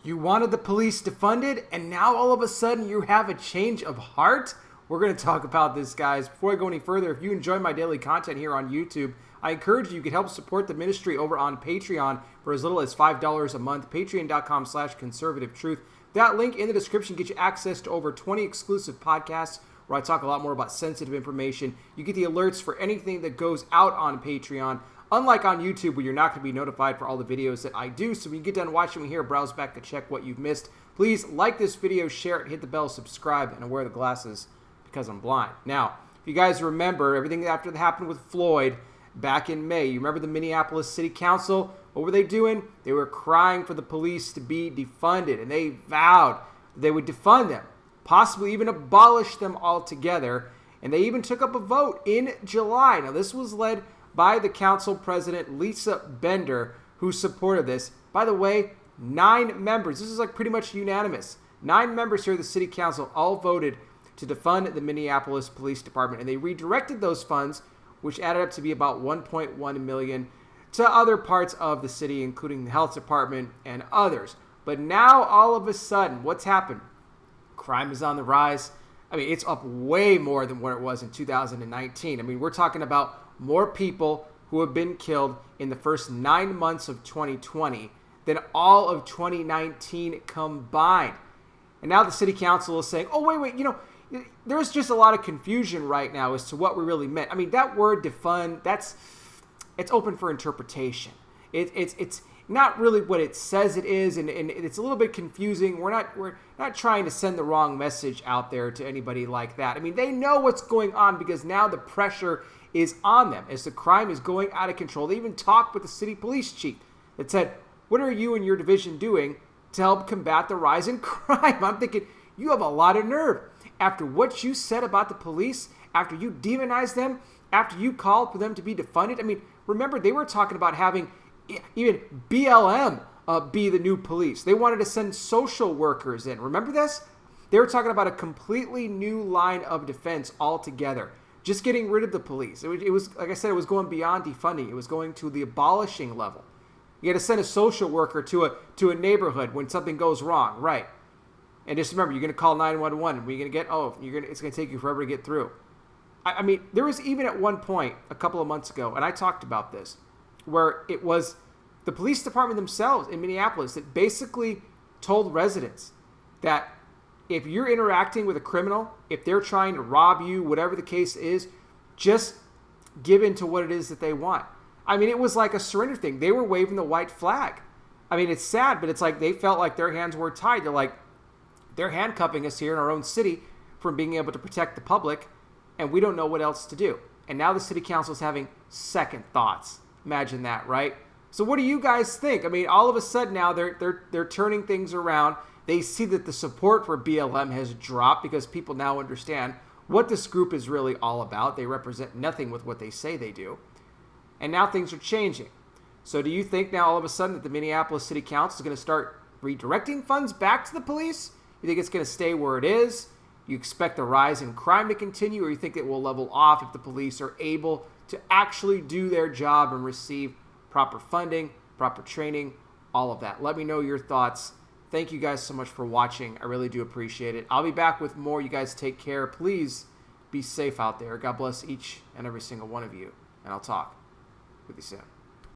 You wanted the police defunded, and now all of a sudden you have a change of heart? We're going to talk about this, guys. Before I go any further, if you enjoy my daily content here on YouTube, I encourage you can help support the ministry over on Patreon for as little as $5 a month. Patreon.com/conservative-truth. That link in the description gets you access to over 20 exclusive podcasts where I talk a lot more about sensitive information. You get the alerts for anything that goes out on Patreon. Unlike on YouTube, where you're not going to be notified for all the videos that I do. So when you get done watching me here, browse back to check what you've missed. Please like this video, share it, hit the bell, subscribe, and I wear the glasses because I'm blind. Now, if you guys remember everything after that happened with Floyd back in May, you remember the Minneapolis City Council? What were they doing? They were crying for the police to be defunded, and they vowed they would defund them, possibly even abolish them altogether. And they even took up a vote in July. Now, this was led by the council president, Lisa Bender, who supported this. By the way, 9 members. This is like pretty much unanimous. 9 members here of the city council all voted to defund the Minneapolis Police Department, and they redirected those funds, which added up to be about $1.1 million, to other parts of the city, including the health department and others. But now, all of a sudden, what's happened? Crime is on the rise. I mean, it's up way more than what it was in 2019. I mean, we're talking about more people who have been killed in the first 9 months of 2020 than all of 2019 combined. And now the city council is saying, oh, wait, there's just a lot of confusion right now as to what we really meant. I mean, that word defund, it's open for interpretation. It's not really what it says it is, and it's a little bit confusing. We're not trying to send the wrong message out there to anybody like that. I mean, they know what's going on because now the pressure is on them as the crime is going out of control. They even talked with the city police chief that said, what are you and your division doing to help combat the rise in crime? I'm thinking, you have a lot of nerve. After what you said about the police, after you demonized them, after you called for them to be defunded. I mean, remember, they were talking about having even BLM be the new police. They wanted to send social workers in. Remember this? They were talking about a completely new line of defense altogether. Just getting rid of the police. It was, like I said, it was going beyond defunding. It was going to the abolishing level. You got to send a social worker to a neighborhood when something goes wrong, right? And just remember, you're going to call 911. And you're going to get, it's going to take you forever to get through. I mean, there was even at one point a couple of months ago, and I talked about this, where it was the police department themselves in Minneapolis that basically told residents that if you're interacting with a criminal, if they're trying to rob you, whatever the case is, just give in to what it is that they want. I mean, it was like a surrender thing. They were waving the white flag. I mean, it's sad, but it's like they felt like their hands were tied. They're like, they're handcuffing us here in our own city from being able to protect the public, and we don't know what else to do. And now the city council is having second thoughts. Imagine that, right? So what do you guys think? I mean, all of a sudden now they're turning things around. They see that the support for BLM has dropped because people now understand what this group is really all about. They represent nothing with what they say they do. And now things are changing. So do you think now all of a sudden that the Minneapolis City Council is going to start redirecting funds back to the police? You think it's going to stay where it is? You expect the rise in crime to continue, or you think it will level off if the police are able to actually do their job and receive proper funding, proper training, all of that? Let me know your thoughts. Thank you guys so much for watching. I really do appreciate it. I'll be back with more. You guys take care. Please be safe out there. God bless each and every single one of you, and I'll talk with you soon.